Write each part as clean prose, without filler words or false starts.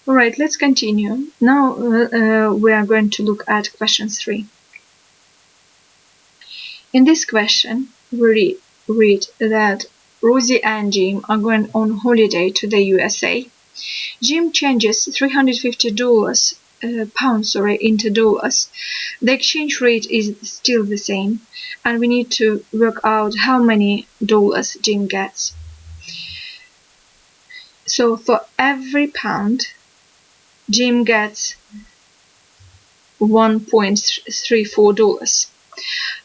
Alright, let's continue. Now we are going to look at question 3. In this question, we read that Rosie and Jim are going on holiday to the USA. Jim changes $350 pounds into dollars. The exchange rate is still the same, and we need to work out how many dollars Jim gets. So for every pound, Jim gets $1.34,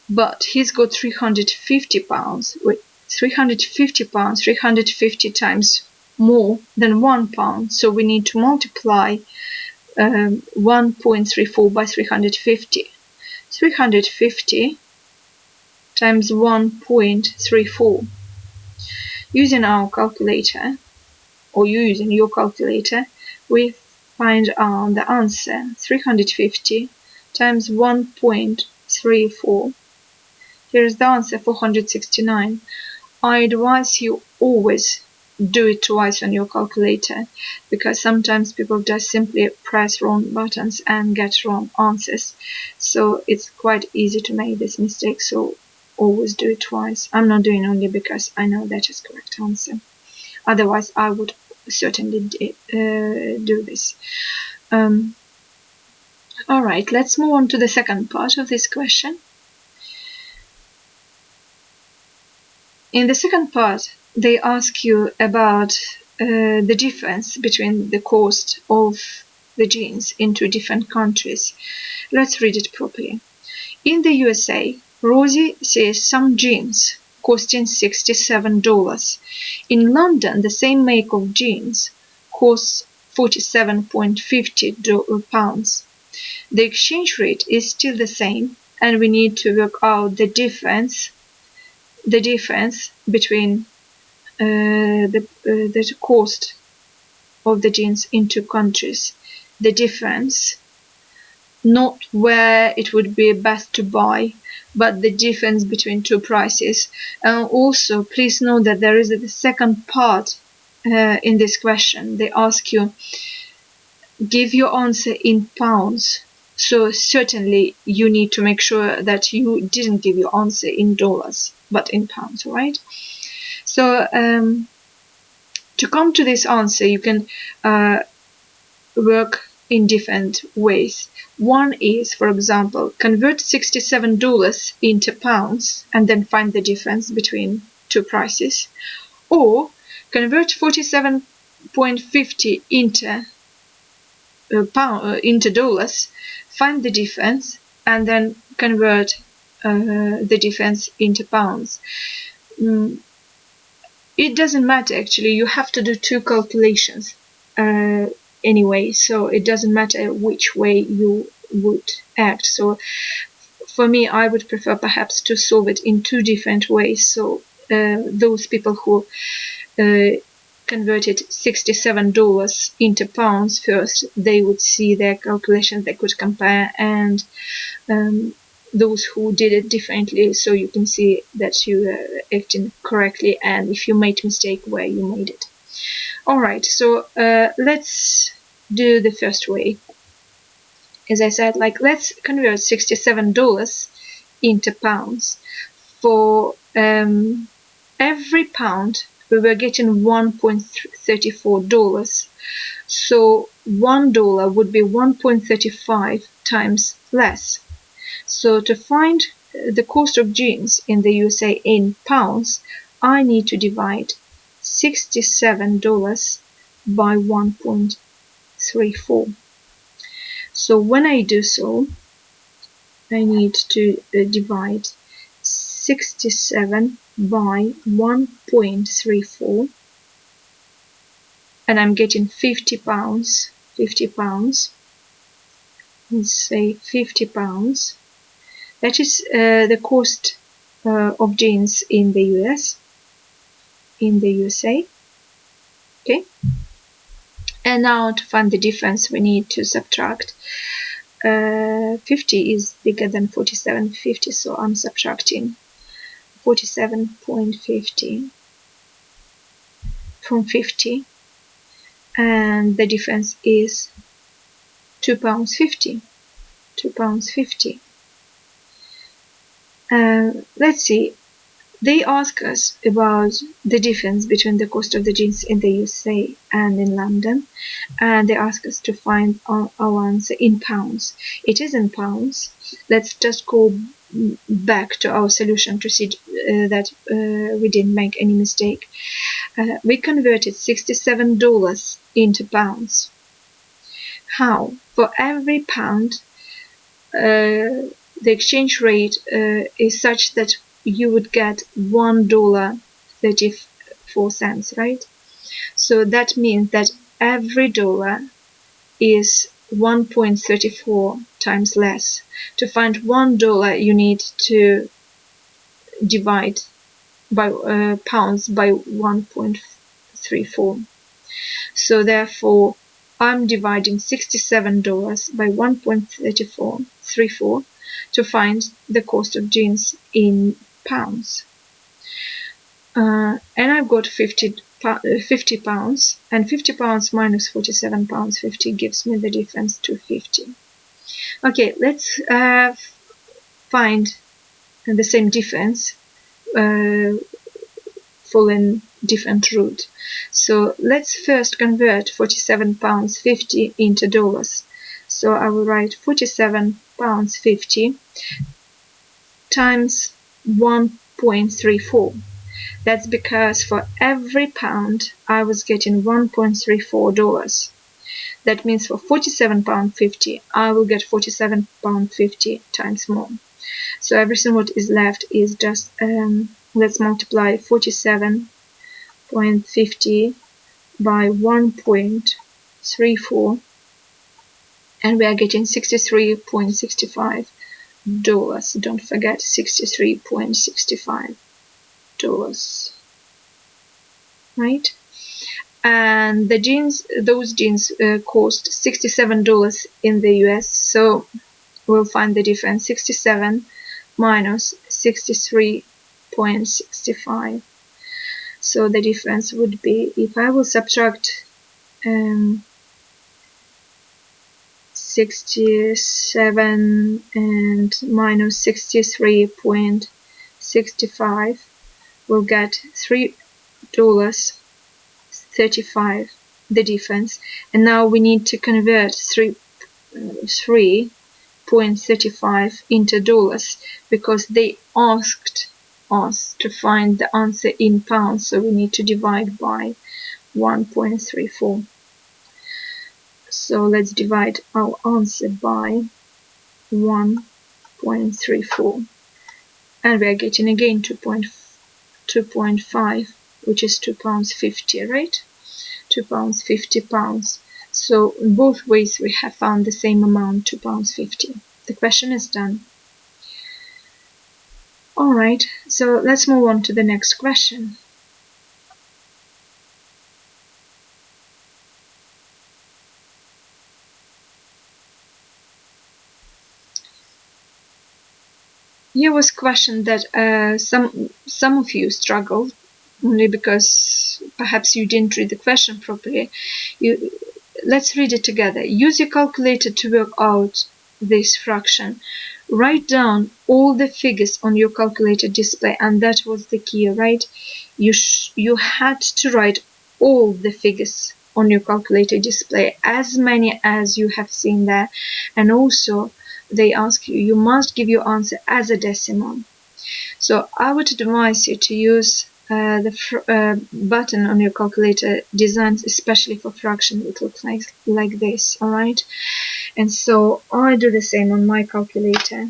but he's got 350 pounds. With 350 pounds, 350 times more than 1 pound, so we need to multiply 1.34 by 350. 350 times 1.34. Using our calculator, or using your calculator, we find out the answer. 350 times 1.34. Here is the answer, 469. I advise you always do it twice on your calculator, because sometimes people just simply press wrong buttons and get wrong answers. So it's quite easy to make this mistake, so always do it twice. I'm not doing only because I know that is correct answer. Otherwise, I would certainly do this. Alright, let's move on to the second part of this question. In the second part, they ask you about the difference between the cost of the jeans in two different countries. Let's read it properly. In the USA, Rosie says some jeans costing $67. In London, the same make of jeans costs £47.50. The exchange rate is still the same, and we need to work out the difference between the cost of the jeans in two countries. The difference, not where it would be best to buy, but the difference between two prices. Also, please note that there is the second part in this question. They ask you, give your answer in pounds. So certainly you need to make sure that you didn't give your answer in dollars, but in pounds, right? So to come to this answer, you can work in different ways. One is, for example, convert $67 into pounds and then find the difference between two prices, or convert 47.50 into dollars, find the difference, and then convert the difference into pounds. It doesn't matter, actually. You have to do two calculations anyway, so it doesn't matter which way you would act. So for me, I would prefer perhaps to solve it in two different ways. So those people who converted $67 into pounds first, they would see their calculations, they could compare, and those who did it differently, so you can see that you are acting correctly, and if you made mistake, where you made it. Alright, so let's do the first way. As I said, let's convert $67 into pounds. For every pound, we were getting $1.34. So $1 would be 1.35 times less. So to find the cost of jeans in the USA in pounds, I need to divide $67 by 1.34. So when I do so, I need to divide 67 by 1.34, and I'm getting 50 pounds. 50 pounds. Let's say 50 pounds. That is the cost of jeans in the USA. Okay. And now to find the difference, we need to subtract. 50 is bigger than 47.50, so I'm subtracting 47.50 from 50, and the difference is £2.50. £2.50. Let's see. They ask us about the difference between the cost of the jeans in the USA and in London, and they ask us to find our answer in pounds. It is in pounds. Let's just go back to our solution to see that we didn't make any mistake. We converted $67 into pounds. How? For every pound, the exchange rate is such that you would get $1.34, right? So that means that every dollar is 1.34 times less. To find $1, you need to divide by pounds by 1.34. So therefore, I'm dividing $67 by 1.34 to find the cost of jeans in pounds. And I've got 50 pounds, and 50 pounds minus 47 pounds 50 gives me the difference to 50. Okay, let's find the same difference following different route. So let's first convert 47 pounds 50 into dollars. So I will write 47 pounds 50 times 1.34. That's because for every pound I was getting $1.34. That means for 47 pound 50 I will get 47 pound 50 times more. So everything what is left is just let's multiply 47.50 by 1.34, and we are getting $63.65. Don't forget $63.65, right? And those jeans cost $67 in the US, so we'll find the difference. 67 minus 63.65. So the difference would be, if I will subtract 67 and minus 63.65, we'll get $3.35, the difference. And now we need to convert 3.35 into dollars, because they asked us to find the answer in pounds, so we need to divide by 1.34. So let's divide our answer by 1.34, and we are getting again 2.5, which is £2.50, right? £2.50. So in both ways we have found the same amount, £2.50. The question is done. Alright, so let's move on to the next question. Here was a question that some of you struggled, only because perhaps you didn't read the question properly. Let's read it together. Use your calculator to work out this fraction. Write down all the figures on your calculator display, and that was the key, right? You had to write all the figures on your calculator display, as many as you have seen there, and also they ask you must give your answer as a decimal. So I would advise you to use the button on your calculator designed especially for fraction. It looks like this, alright? And so I do the same on my calculator,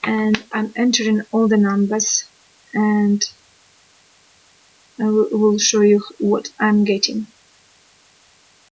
and I'm entering all the numbers, and I will show you what I'm getting.